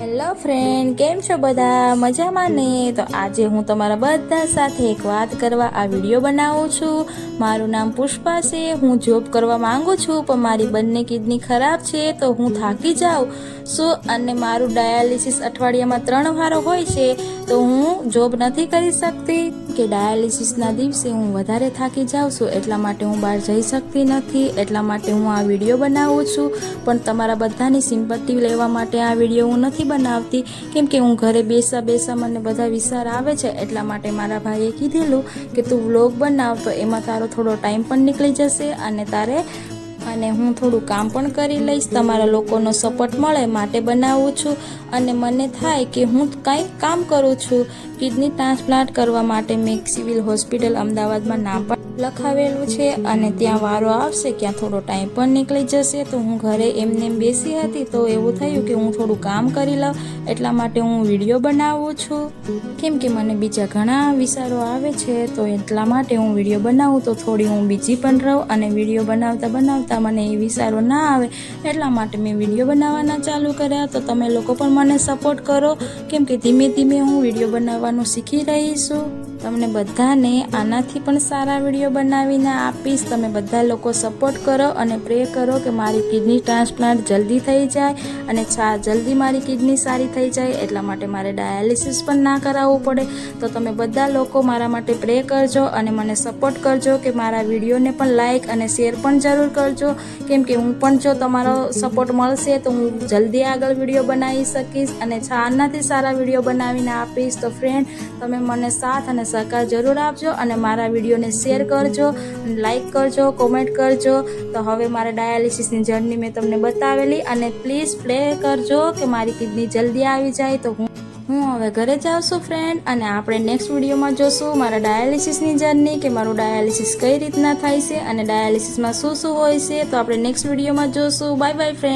Hello friend, કેમ છો બધા? મજામાં ને? તો આજે હું તમારા બધા સાથે એક વાત કરવા આ વિડીયો બનાવું છું. મારું નામ પુષ્પા છે. હું જોબ કરવા માંગુ છું, પણ મારી બંને કિડની ખરાબ છે, તો હું થાકી જાઉં છું અને મારું ડાયાલિસિસ અઠવાડિયામાં 3 વાર હોય છે, તો હું જોબ નથી કરી શકતી કે ડાયાલિસિસના દિવસે હું વધારે થાકી જાઉં છું, એટલા માટે હું બહાર જઈ શકતી નથી. એટલા માટે હું આ વિડીયો બનાવું છું. પણ તમારા બધાની સિમ્પથી લેવા માટે આ વિડીયો હું નથી બનાવતી, કેમ કે હું ઘરે બેસા મને બધા વિચાર આવે છે. એટલા માટે મારા ભાઈએ કીધેલું કે તું વ્લોગ બનાવ, તો એમાં તારો થોડો ટાઈમ પણ નીકળી જશે અને હું થોડું કામ પણ કરી લઈશ. તમારા લોકોનો સપોર્ટ મળે માટે બનાવું છું. અને મને થાય કે હું કાંઈ કામ કરું છું. કિડની ટ્રાન્સપ્લાન્ટ કરવા માટે મેં સિવિલ હોસ્પિટલ અમદાવાદમાં નામ પણ લખાવેલું છે, અને ત્યાં વારો આવશે, ક્યાં થોડો ટાઈમ પણ નીકળી જશે. તો હું ઘરે એમને બેસી હતી, તો એવું થયું કે હું થોડું કામ કરી લઉં. એટલા માટે હું વિડીયો બનાવું છું, કેમ કે મને બીજા ઘણા વિચારો આવે છે, તો એટલા માટે હું વિડીયો બનાવું. તો થોડી હું બીજી પણ રહું, અને વિડીયો બનાવતા મને એ વિચારો ના આવે, એટલા માટે મેં વિડીયો બનાવવાના ચાલુ કર્યા. તો તમે લોકો પણ મને સપોર્ટ કરો, કેમ કે ધીમે ધીમે હું વિડીયો બનાવવાનું શીખી રહી છું. તમને બધાને આનાથી પણ સારા વિડીયો બનાવીને આપીશ. તમે બધા લોકો સપોર્ટ કરો અને પ્રે કરો કે મારી કિડની ટ્રાન્સપ્લાન્ટ જલ્દી થઈ જાય અને જલ્દી મારી કિડની સારી થઈ જાય. એટલા માટે મારે ડાયાલિસિસ પણ ના કરાવવું પડે. તો તમે બધા લોકો મારા માટે પ્રે કરજો અને મને સપોર્ટ કરજો, કે મારા વિડીયોને પણ લાઈક અને શેર પણ જરૂર કરજો, કેમ કે હું પણ જો તમારો સપોર્ટ મળશે તો હું જલ્દી આગળ વિડીયો બનાવી શકીશ અને આનાથી સારા વિડીયો બનાવીને આપીશ. તો ફ્રેન્ડ, તમે મને સાથ અને સહકાર જરૂર આપજો અને મારા વિડીયોને શેર કરજો, લાઈક કરજો, કોમેન્ટ કરજો. તો હવે મારા ડાયાલિસિસની જર્ની મેં તમને બતાવેલી, અને પ્લીઝ પ્લે કરજો કે મારી કિડની જલ્દી આવી જાય. તો હું હવે ઘરે જાઉં છું ફ્રેન્ડ, અને આપણે નેક્સ્ટ વિડીયોમાં જોશું મારા ડાયાલિસિસની જર્ની, કે મારું ડાયાલિસિસ કઈ રીતના થાય છે અને ડાયાલિસિસમાં શું હોય છે. તો આપણે નેક્સ્ટ વિડીયોમાં જોશું. Bye bye friend.